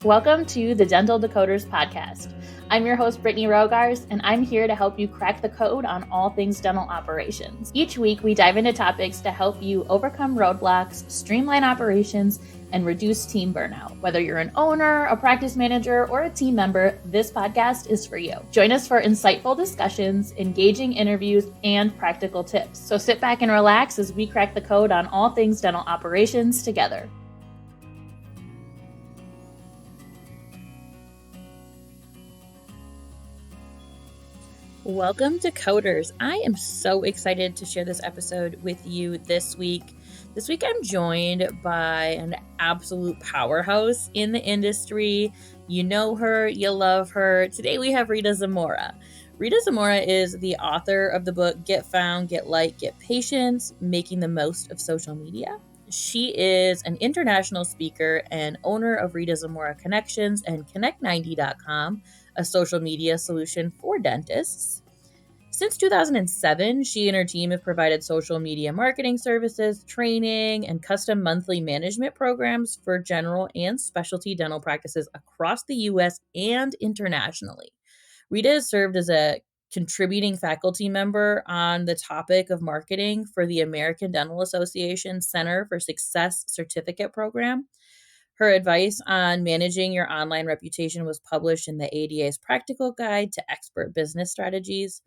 Welcome to the Dental Decoders Podcast. I'm your host, Brittany Rogars, and I'm here to help you crack the code on all things dental operations. Each week, we dive into topics to help you overcome roadblocks, streamline operations, and reduce team burnout. Whether you're an owner, a practice manager, or a team member, this podcast is for you. Join us for insightful discussions, engaging interviews, and practical tips. So sit back and relax as we crack the code on all things dental operations together. Welcome to Coders. I am so excited to share this episode with you this week. This week I'm joined by an absolute powerhouse in the industry. You know her, you love her. Today we have Rita Zamora. Rita Zamora is the author of the book Get Found, Get Light, Get Patience, Making the Most of Social Media. She is an international speaker and owner of Rita Zamora Connections and Connect90.com, a social media solution for dentists. Since 2007, she and her team have provided social media marketing services, training, and custom monthly management programs for general and specialty dental practices across the U.S. and internationally. Rita has served as a contributing faculty member on the topic of marketing for the American Dental Association Center for Success Certificate Program. Her advice on managing your online reputation was published in the ADA's Practical Guide to Expert Business Strategies.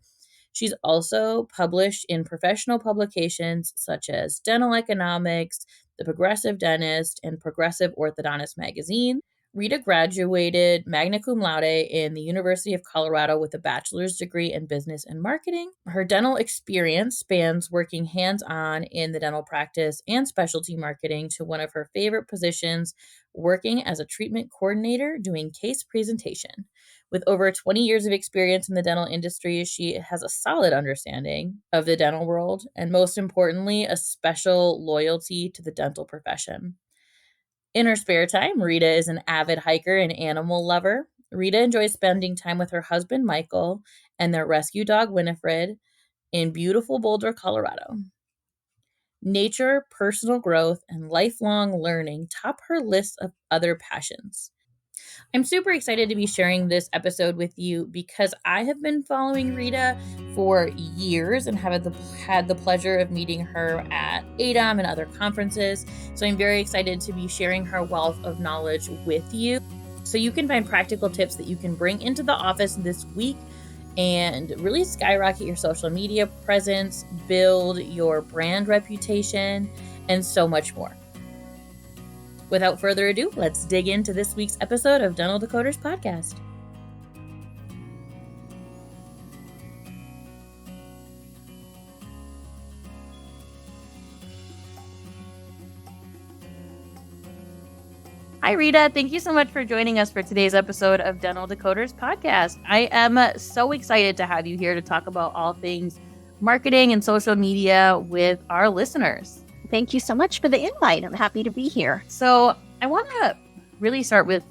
She's also published in professional publications such as Dental Economics, The Progressive Dentist, and Progressive Orthodontist Magazine. Rita graduated magna cum laude in the University of Colorado with a bachelor's degree in business and marketing. Her dental experience spans working hands-on in the dental practice and specialty marketing to one of her favorite positions, working as a treatment coordinator doing case presentation. With over 20 years of experience in the dental industry, she has a solid understanding of the dental world and, most importantly, a special loyalty to the dental profession. In her spare time, Rita is an avid hiker and animal lover. Rita enjoys spending time with her husband, Michael, and their rescue dog, Winifred, in beautiful Boulder, Colorado. Nature, personal growth, and lifelong learning top her list of other passions. I'm super excited to be sharing this episode with you because I have been following Rita for years and have had the pleasure of meeting her at ADAM and other conferences. So I'm very excited to be sharing her wealth of knowledge with you so you can find practical tips that you can bring into the office this week and really skyrocket your social media presence, build your brand reputation, and so much more. Without further ado, let's dig into this week's episode of Dental Decoders Podcast. Hi, Rita. Thank you so much for joining us for today's episode of Dental Decoders Podcast. I am so excited to have you here to talk about all things marketing and social media with our listeners. Thank you so much for the invite. I'm happy to be here. So I want to really start with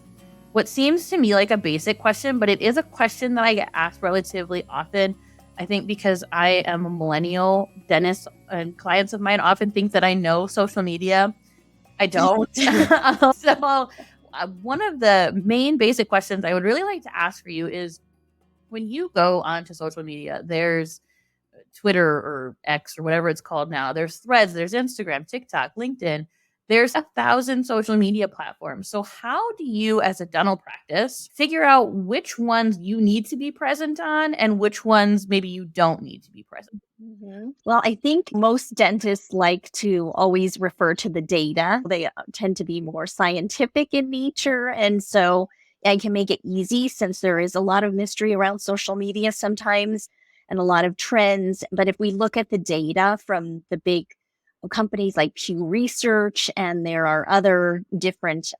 what seems to me like a basic question, but it is a question that I get asked relatively often. I think because I am a millennial dentist and clients of mine often think that I know social media. I don't. So one of the main basic questions I would really like to ask for you is when you go onto social media, there's Twitter or X or whatever it's called now. There's Threads, there's Instagram, TikTok, LinkedIn. There's 1,000 social media platforms. So how do you, as a dental practice, figure out which ones you need to be present on and which ones maybe you don't need to be present? Mm-hmm. Well, I think most dentists like to always refer to the data. They tend to be more scientific in nature. And so I can make it easy since there is a lot of mystery around social media sometimes and a lot of trends. But if we look at the data from the big companies like Pew Research, and there are other different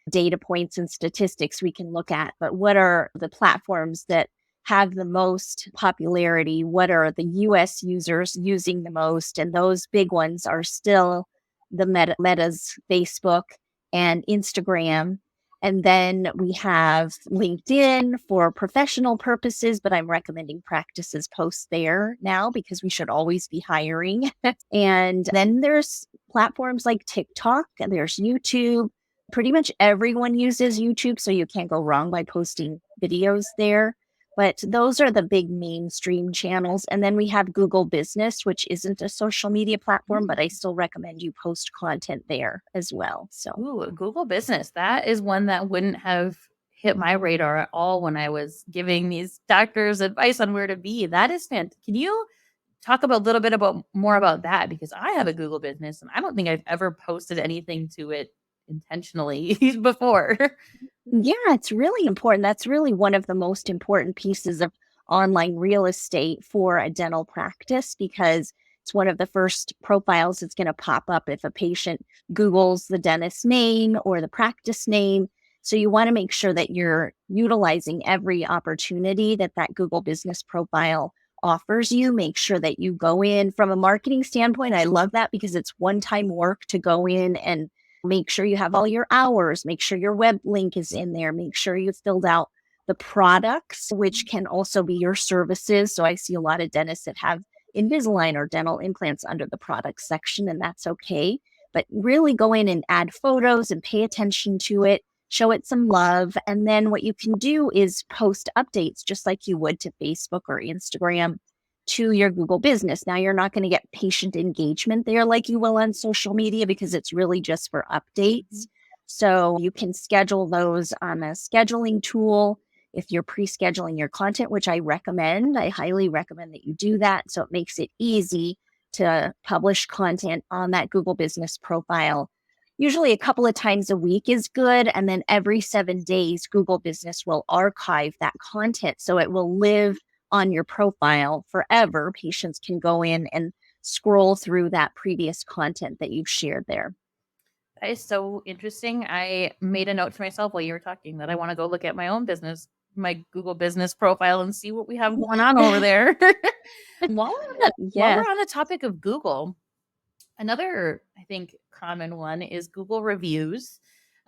data points and statistics we can look at, but what are the platforms that have the most popularity? What are the US users using the most? And those big ones are still the Meta's Facebook and Instagram. And then we have LinkedIn for professional purposes, but I'm recommending practices post there now because we should always be hiring. And then there's platforms like TikTok, and there's YouTube, Pretty much everyone uses YouTube, so you can't go wrong by posting videos there. But those are the big mainstream channels. And then we have Google Business, which isn't a social media platform, but I still recommend you post content there as well. So, Ooh, Google Business. That is one that wouldn't have hit my radar at all when I was giving these doctors advice on where to be. That is fantastic. Can you talk about a little bit more about that? Because I have a Google Business and I don't think I've ever posted anything to it intentionally before. yeah, it's really important. That's really one of the most important pieces of online real estate for a dental practice because it's one of the first profiles that's going to pop up if a patient Googles the dentist's name or the practice name. So you want to make sure that you're utilizing every opportunity that that Google Business profile offers you. Make sure that you go in from a marketing standpoint. I love that because it's one-time work to go in and make sure you have all your hours, make sure your web link is in there, make sure you filled out the products, which can also be your services. So I see a lot of dentists that have Invisalign or dental implants under the products section, and that's okay. But really go in and add photos and pay attention to it, show it some love. And then what you can do is post updates just like you would to Facebook or Instagram to your Google Business. Now, you're not going to get patient engagement there like you will on social media because it's really just for updates. So you can schedule those on a scheduling tool if you're pre-scheduling your content, which I recommend. I highly recommend that you do that. So it makes it easy to publish content on that Google Business profile. Usually a couple of times a week is good. And then every 7 days, Google Business will archive that content. So it will live on your profile forever. Patients can go in and scroll through that previous content that you've shared there. That is so interesting. I made a note to myself while you were talking that I want to go look at my own business, my Google Business profile, and see what we have going on over there. While we're on the topic of Google, another, I think, common one is Google reviews.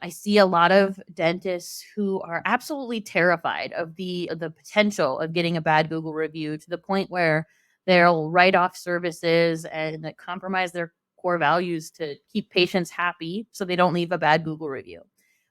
I see a lot of dentists who are absolutely terrified of the potential of getting a bad Google review to the point where they'll write off services and compromise their core values to keep patients happy so they don't leave a bad Google review.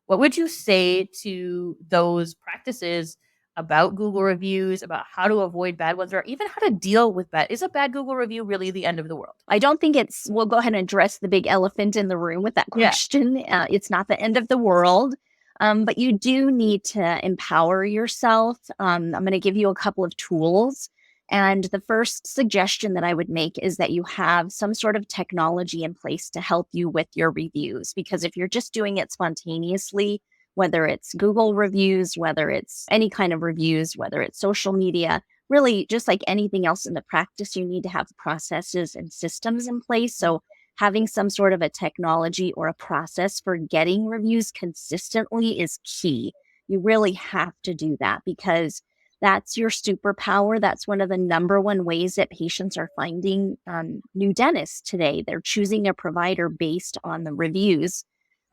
What would you say to those practices about Google reviews, about how to avoid bad ones, or even how to deal with bad? Is a bad Google review really the end of the world? I don't think we'll go ahead and address the big elephant in the room with that question. Yeah. It's not the end of the world, but you do need to empower yourself. I'm going to give you a couple of tools. And the first suggestion that I would make is that you have some sort of technology in place to help you with your reviews. Because if you're just doing it spontaneously, whether it's Google reviews, whether it's any kind of reviews, whether it's social media, really just like anything else in the practice, you need to have processes and systems in place. So having some sort of a technology or a process for getting reviews consistently is key. You really have to do that because that's your superpower. That's one of the number one ways that patients are finding new dentists today. They're choosing a provider based on the reviews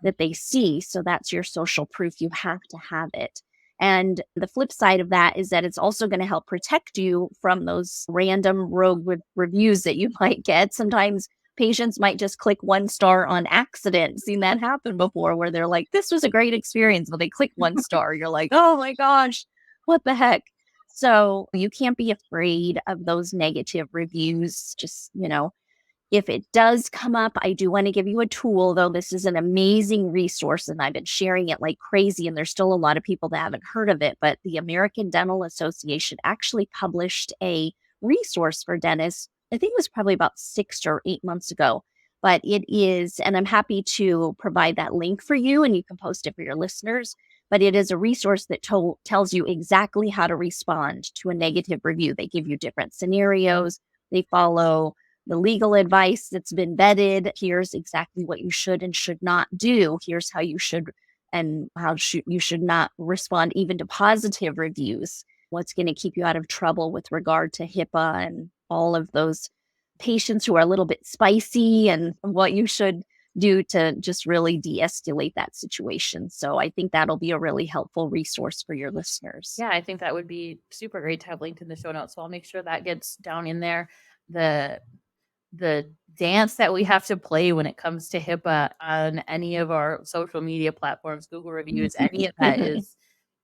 that they see. So that's your social proof. You have to have it. And the flip side of that is that it's also going to help protect you from those random rogue reviews that you might get. Sometimes patients might just click 1 star on accident. Seen that happen before where they're like, this was a great experience. But they click 1 star. You're like, oh my gosh, what the heck? So you can't be afraid of those negative reviews. Just, if it does come up, I do want to give you a tool, though. This is an amazing resource, and I've been sharing it like crazy, and there's still a lot of people that haven't heard of it. But the American Dental Association actually published a resource for dentists. I think it was probably about 6 or 8 months ago. But it is, and I'm happy to provide that link for you, and you can post it for your listeners. But it is a resource that tells you exactly how to respond to a negative review. They give you different scenarios. They follow the legal advice that's been vetted. Here's exactly what you should and should not do. Here's how you should and how you should not respond even to positive reviews. What's going to keep you out of trouble with regard to HIPAA and all of those patients who are a little bit spicy, and what you should do to just really de-escalate that situation. So I think that'll be a really helpful resource for your listeners. Yeah, I think that would be super great to have linked in the show notes. So I'll make sure that gets down in there. The the dance that we have to play when it comes to HIPAA on any of our social media platforms, Google reviews, any of that is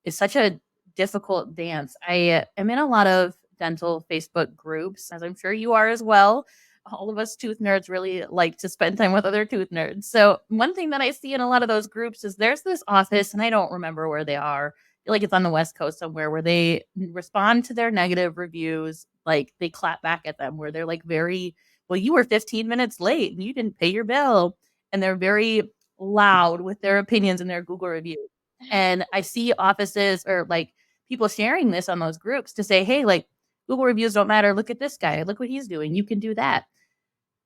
such a difficult dance. I am in a lot of dental Facebook groups, as I'm sure you are as well. All of us tooth nerds really like to spend time with other tooth nerds. So one thing that I see in a lot of those groups is there's this office, and I don't remember where they are. I feel like it's on the West Coast somewhere, where they respond to their negative reviews, like they clap back at them, where they're like very, well, you were 15 minutes late and you didn't pay your bill. And they're very loud with their opinions in their Google reviews. And I see offices or like people sharing this on those groups to say, hey, like Google reviews don't matter. Look at this guy. Look what he's doing. You can do that.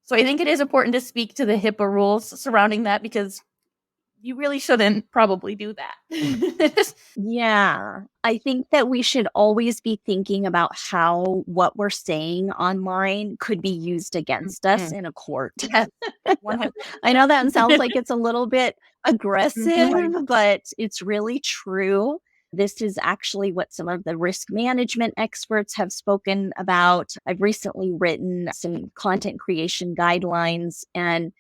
So I think it is important to speak to the HIPAA rules surrounding that, because you really shouldn't probably do that. Yeah. I think that we should always be thinking about how what we're saying online could be used against us in a court. Yes, 100%. I know that sounds like it's a little bit aggressive, Mhm. but it's really true. This is actually what some of the risk management experts have spoken about. I've recently written some content creation guidelines and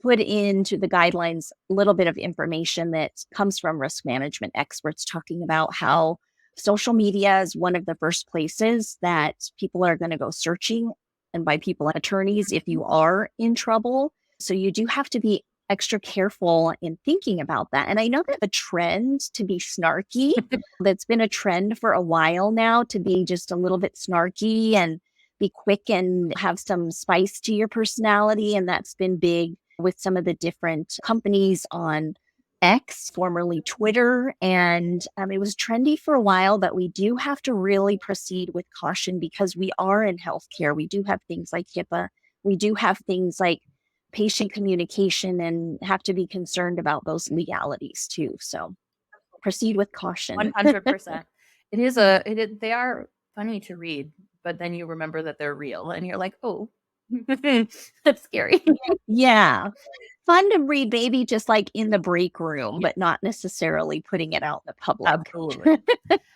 put into the guidelines a little bit of information that comes from risk management experts talking about how social media is one of the first places that people are going to go searching. And by people, attorneys, if you are in trouble. So you do have to be extra careful in thinking about that. And I know that the trend to be snarky, that's been a trend for a while now, to be just a little bit snarky and be quick and have some spice to your personality. And that's been big with some of the different companies on X, formerly Twitter. And it was trendy for a while, but we do have to really proceed with caution because we are in healthcare. We do have things like HIPAA. We do have things like patient communication and have to be concerned about those legalities too. So proceed with caution. 100%. They are funny to read, but then you remember that they're real and you're like, oh, that's scary. Yeah. Fun to read, maybe just like in the break room, but not necessarily putting it out in the public. Absolutely.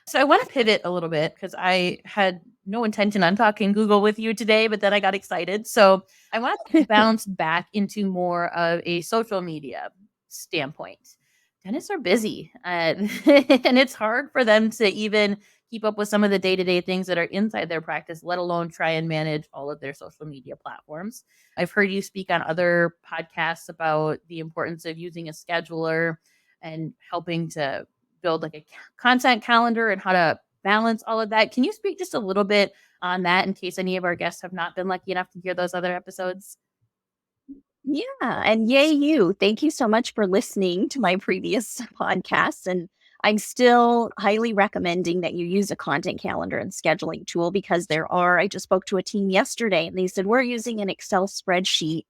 So I want to pivot a little bit because I had no intention on talking Google with you today, but then I got excited. So I want to bounce back into more of a social media standpoint. Dentists are busy, and it's hard for them to even keep up with some of the day-to-day things that are inside their practice, let alone try and manage all of their social media platforms. I've heard you speak on other podcasts about the importance of using a scheduler and helping to build like a content calendar and how to balance all of that. Can you speak just a little bit on that in case any of our guests have not been lucky enough to hear those other episodes? Yeah. And yay, you. Thank you so much for listening to my previous podcasts. And I'm still highly recommending that you use a content calendar and scheduling tool because I just spoke to a team yesterday and they said, we're using an Excel spreadsheet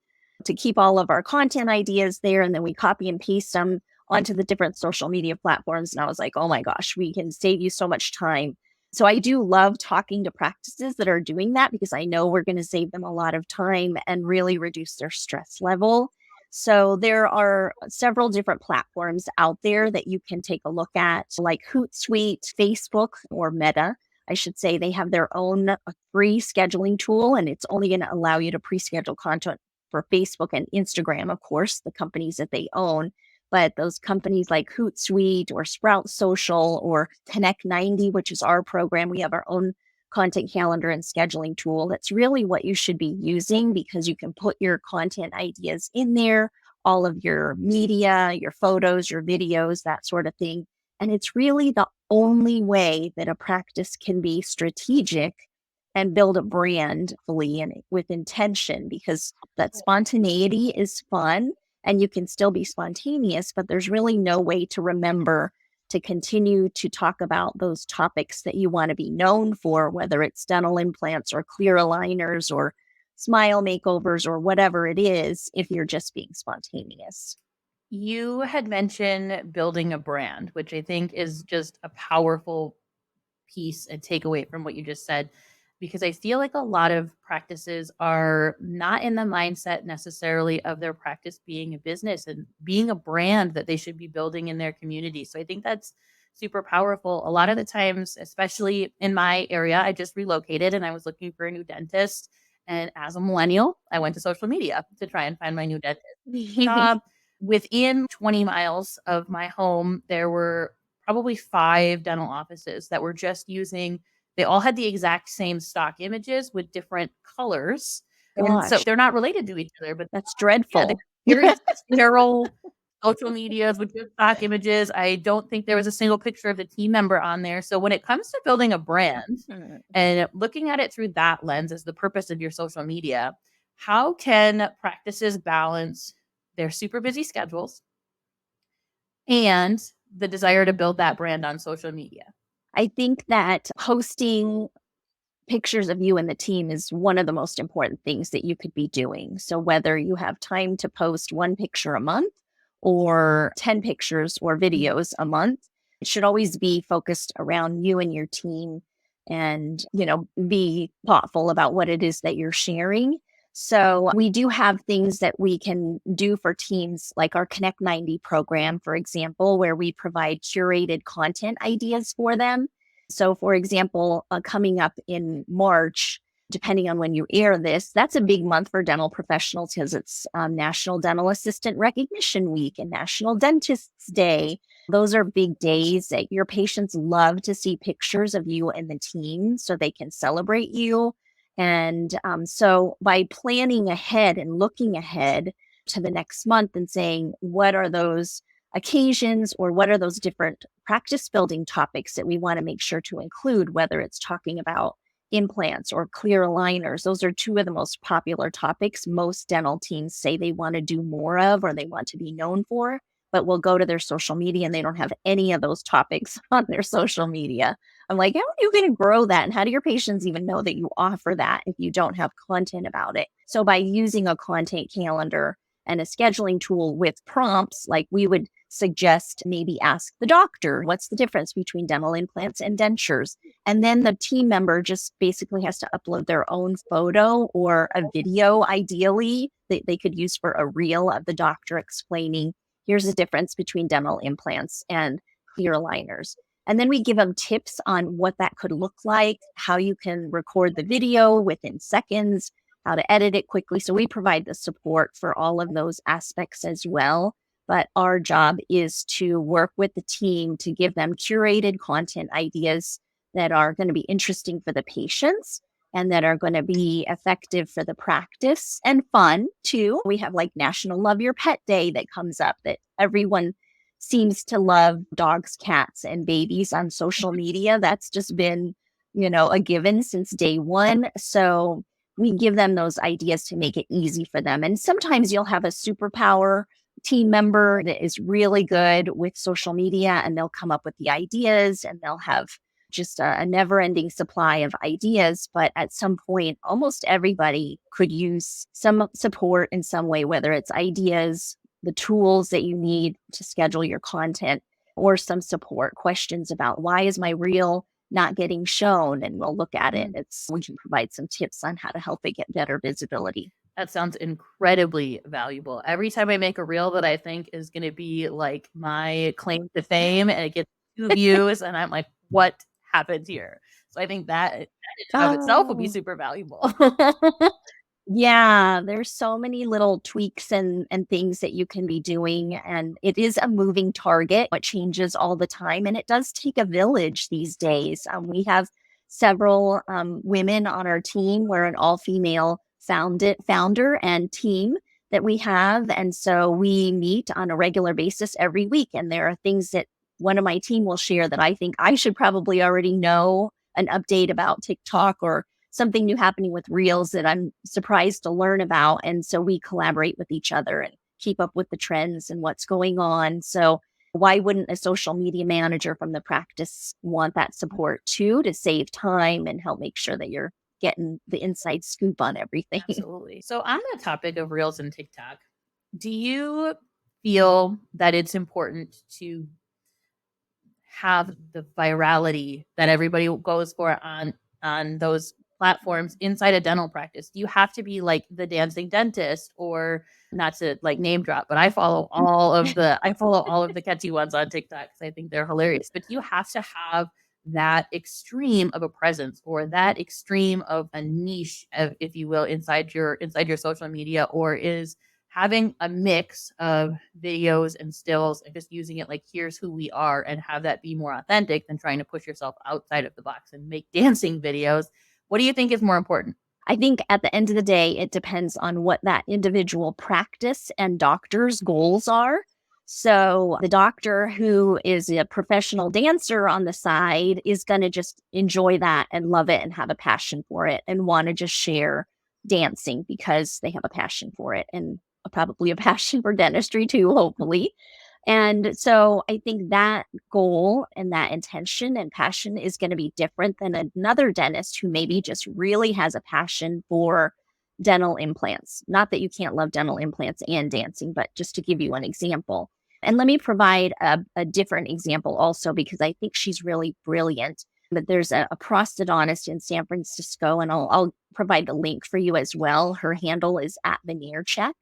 to keep all of our content ideas there. And then we copy and paste them onto the different social media platforms. And I was like, oh my gosh, we can save you so much time. So I do love talking to practices that are doing that because I know we're going to save them a lot of time and really reduce their stress level. So there are several different platforms out there that you can take a look at, like Hootsuite, Facebook, or Meta. I should say they have their own free scheduling tool, and it's only going to allow you to pre-schedule content for Facebook and Instagram, of course, the companies that they own. But those companies like Hootsuite or Sprout Social or Connect 90, which is our program, we have our own content calendar and scheduling tool. That's really what you should be using because you can put your content ideas in there, all of your media, your photos, your videos, that sort of thing. And it's really the only way that a practice can be strategic and build a brand fully and with intention, because that spontaneity is fun and you can still be spontaneous, but there's really no way to remember to continue to talk about those topics that you want to be known for, whether it's dental implants or clear aligners or smile makeovers or whatever it is, if you're just being spontaneous. You had mentioned building a brand, which I think is just a powerful piece and takeaway from what you just said, because I feel like a lot of practices are not in the mindset necessarily of their practice being a business and being a brand that they should be building in their community. So I think that's super powerful. A lot of the times, especially in my area, I just relocated and I was looking for a new dentist. And as a millennial, I went to social media to try and find my new dentist job. Within 20 miles of my home, there were probably 5 dental offices that were just using, they all had the exact same stock images with different colors. And so Gosh, they're not related to each other, but that's yeah, dreadful. they're very sterile social medias with just stock images. I don't think there was a single picture of the team member on there. So when it comes to building a brand and looking at it through that lens as the purpose of your social media, how can practices balance their super busy schedules and the desire to build that brand on social media? I think that posting pictures of you and the team is one of the most important things that you could be doing. So whether you have time to post 1 picture a month or 10 pictures or videos a month, it should always be focused around you and your team and, be thoughtful about what it is that you're sharing. So we do have things that we can do for teams like our Connect 90 program, for example, where we provide curated content ideas for them. So, for example, coming up in March, depending on when you air this, that's a big month for dental professionals because it's National Dental Assistant Recognition Week and National Dentists Day. Those are big days that your patients love to see pictures of you and the team so they can celebrate you. And so by planning ahead and looking ahead to the next month and saying, what are those occasions or what are those different practice building topics that we want to make sure to include, whether it's talking about implants or clear aligners. Those are 2 of the most popular topics most dental teams say they want to do more of or they want to be known for, but we'll go to their social media and they don't have any of those topics on their social media. I'm like, how are you going to grow that? And how do your patients even know that you offer that if you don't have content about it? So by using a content calendar and a scheduling tool with prompts, like we would suggest maybe ask the doctor, what's the difference between dental implants and dentures? And then the team member just basically has to upload their own photo or a video, ideally, that they could use for a reel of the doctor explaining, here's the difference between dental implants and clear aligners. And then we give them tips on what that could look like, how you can record the video within seconds, how to edit it quickly. So we provide the support for all of those aspects as well. But our job is to work with the team to give them curated content ideas that are going to be interesting for the patients and that are going to be effective for the practice and fun too. We have like National Love Your Pet Day that comes up that everyone seems to love dogs, cats, and babies on social media. That's just been, a given since day one. So we give them those ideas to make it easy for them. And sometimes you'll have a superpower team member that is really good with social media and they'll come up with the ideas and they'll have just a never-ending supply of ideas. But at some point, almost everybody could use some support in some way, whether it's ideas, the tools that you need to schedule your content, or some support questions about why is my reel not getting shown? And we'll look at it. We can provide some tips on how to help it get better visibility. That sounds incredibly valuable. Every time I make a reel that I think is going to be like my claim to fame and it gets 2 views and I'm like, what happened here? So I think that of itself would be super valuable. Yeah, there's so many little tweaks and things that you can be doing. And it is a moving target. It changes all the time. And it does take a village these days. We have several women on our team. We're an all-female founder and team that we have. And so we meet on a regular basis every week. And there are things that one of my team will share that I think I should probably already know, an update about TikTok or something new happening with Reels that I'm surprised to learn about. And so we collaborate with each other and keep up with the trends and what's going on. So why wouldn't a social media manager from the practice want that support too, to save time and help make sure that you're getting the inside scoop on everything? Absolutely. So on the topic of Reels and TikTok, do you feel that it's important to have the virality that everybody goes for on those platforms inside a dental practice? Do you have to be like the dancing dentist, or not to like name drop, but I follow all of the catchy ones on TikTok because I think they're hilarious. But do you have to have that extreme of a presence or that extreme of a niche, if you will, inside your social media, or is having a mix of videos and stills and just using it like, here's who we are, and have that be more authentic than trying to push yourself outside of the box and make dancing videos? What do you think is more important? I think at the end of the day, it depends on what that individual practice and doctor's goals are. So the doctor who is a professional dancer on the side is going to just enjoy that and love it and have a passion for it and want to just share dancing because they have a passion for it, and probably a passion for dentistry too, hopefully. And so I think that goal and that intention and passion is going to be different than another dentist who maybe just really has a passion for dental implants. Not that you can't love dental implants and dancing, but just to give you an example. And let me provide a different example also, because I think she's really brilliant. But there's a prosthodontist in San Francisco, and I'll provide the link for you as well. Her handle is @VeneerCheck.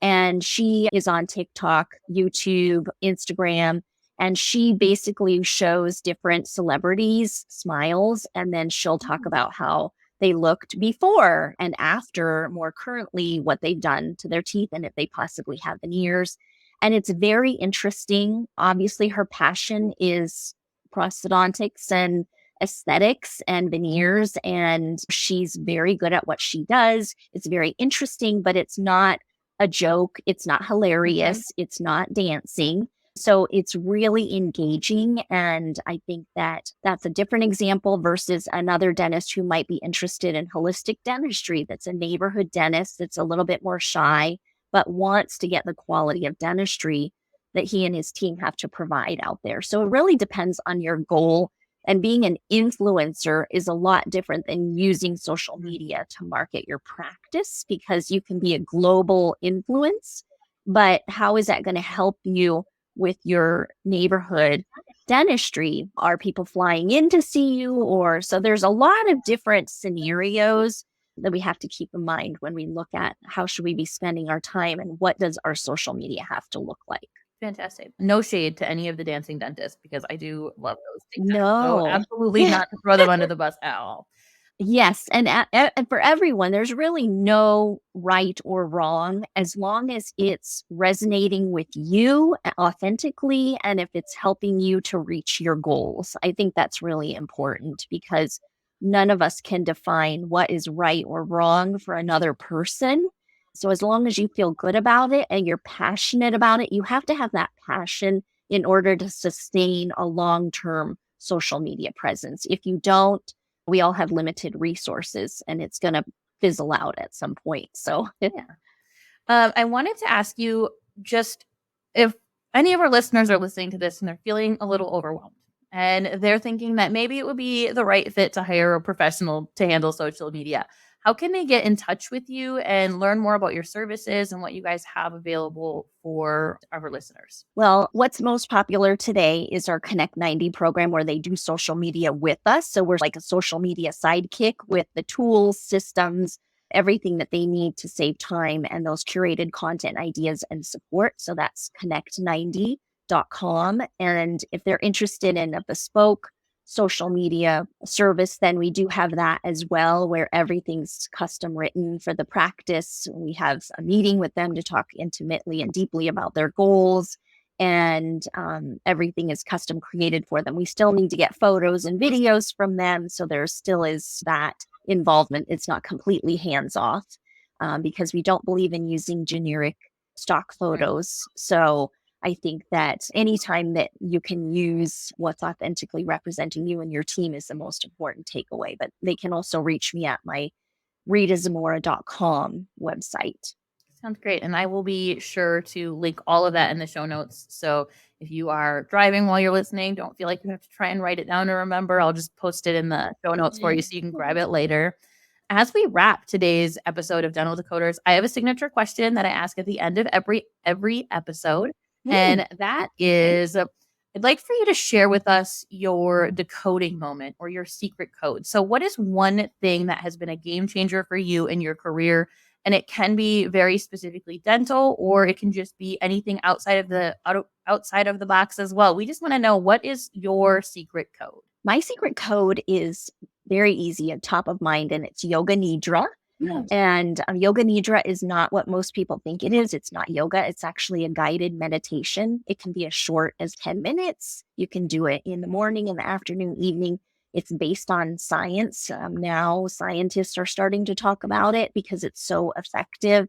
And she is on TikTok, YouTube, Instagram, and she basically shows different celebrities' smiles, and then she'll talk about how they looked before and after, more currently, what they've done to their teeth and if they possibly have veneers. And it's very interesting. Obviously, her passion is prosthodontics and aesthetics and veneers, and she's very good at what she does. It's very interesting, but it's not a joke. It's not hilarious. It's not dancing. So it's really engaging. And I think that that's a different example versus another dentist who might be interested in holistic dentistry. That's a neighborhood dentist that's a little bit more shy, but wants to get the quality of dentistry that he and his team have to provide out there. So it really depends on your goal. And being an influencer is a lot different than using social media to market your practice, because you can be a global influence. But how is that going to help you with your neighborhood dentistry? Are people flying in to see you? Or so there's a lot of different scenarios that we have to keep in mind when we look at how should we be spending our time and what does our social media have to look like. Fantastic. No shade to any of the dancing dentists, because I do love those things. So No. absolutely not to throw them under the bus at all. Yes. And for everyone, there's really no right or wrong as long as it's resonating with you authentically and if it's helping you to reach your goals. I think that's really important because none of us can define what is right or wrong for another person. So as long as you feel good about it and you're passionate about it, you have to have that passion in order to sustain a long-term social media presence. If you don't, we all have limited resources and it's going to fizzle out at some point. So, yeah. I wanted to ask you, just if any of our listeners are listening to this and they're feeling a little overwhelmed and they're thinking that maybe it would be the right fit to hire a professional to handle social media, how can they get in touch with you and learn more about your services and what you guys have available for our listeners? Well, what's most popular today is our Connect 90 program, where they do social media with us. So we're like a social media sidekick with the tools, systems, everything that they need to save time and those curated content ideas and support. So that's connect90.com. And if they're interested in a bespoke social media service, then we do have that as well, where everything's custom written for the practice. We have a meeting with them to talk intimately and deeply about their goals, and everything is custom created for them. We still need to get photos and videos from them, so there still is that involvement. It's not completely hands-off because we don't believe in using generic stock photos. So I think that anytime that you can use what's authentically representing you and your team is the most important takeaway. But they can also reach me at my ritazamora.com website. Sounds great. And I will be sure to link all of that in the show notes. So if you are driving while you're listening, don't feel like you have to try and write it down to remember. I'll just post it in the show notes for you so you can grab it later. As we wrap today's episode of Dental Decoders, I have a signature question that I ask at the end of every episode. And that is, I'd like for you to share with us your decoding moment or your secret code. So what is one thing that has been a game changer for you in your career? And it can be very specifically dental, or it can just be anything outside of the box as well. We just want to know, what is your secret code? My secret code is very easy and top of mind, and it's Yoga Nidra. Yeah. And Yoga Nidra is not what most people think it is. It's not yoga. It's actually a guided meditation. It can be as short as 10 minutes. You can do it in the morning, in the afternoon, evening. It's based on science. Now scientists are starting to talk about it because it's so effective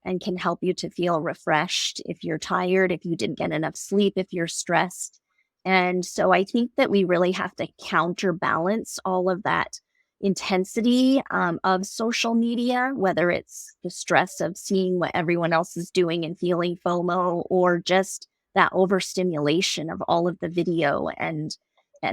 and can help you to feel refreshed if you're tired, if you didn't get enough sleep, if you're stressed. And so I think that we really have to counterbalance all of that intensity of social media, whether it's the stress of seeing what everyone else is doing and feeling FOMO, or just that overstimulation of all of the video and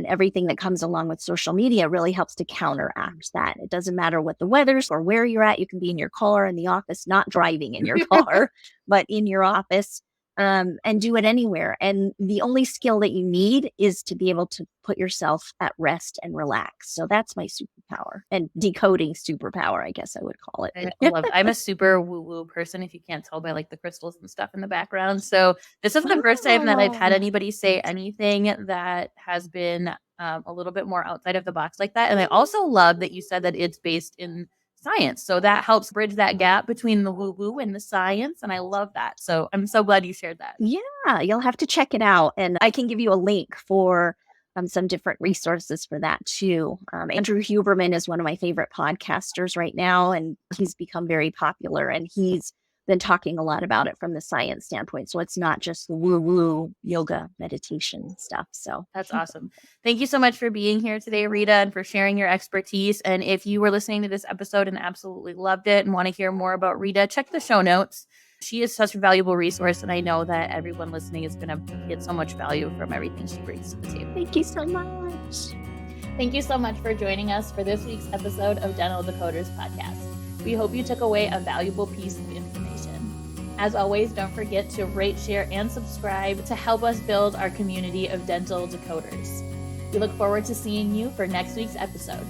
everything that comes along with social media really helps to counteract that. It doesn't matter what the weather's or where you're at. You can be in your car, in the office, not driving in your car, but in your office, and do it anywhere. And the only skill that you need is to be able to put yourself at rest and relax. So that's my superpower, and decoding superpower, I guess I would call it. I love it. I'm a super woo-woo person, if you can't tell by like the crystals and stuff in the background. So this is the first time that I've had anybody say anything that has been a little bit more outside of the box like that. And I also love that you said that it's based in science. So that helps bridge that gap between the woo-woo and the science. And I love that. So I'm so glad you shared that. Yeah, you'll have to check it out. And I can give you a link for some different resources for that too. Andrew Huberman is one of my favorite podcasters right now, and he's become very popular, and he's been talking a lot about it from the science standpoint. So it's not just woo-woo yoga meditation stuff. So that's awesome. Thank you so much for being here today, Rita, and for sharing your expertise. And if you were listening to this episode and absolutely loved it and want to hear more about Rita, check the show notes. She is such a valuable resource, and I know that everyone listening is going to get so much value from everything she brings to the table. Thank you so much. Thank you so much for joining us for this week's episode of Dental Decoders Podcast. We hope you took away a valuable piece of information. As always, don't forget to rate, share, and subscribe to help us build our community of dental decoders. We look forward to seeing you for next week's episode.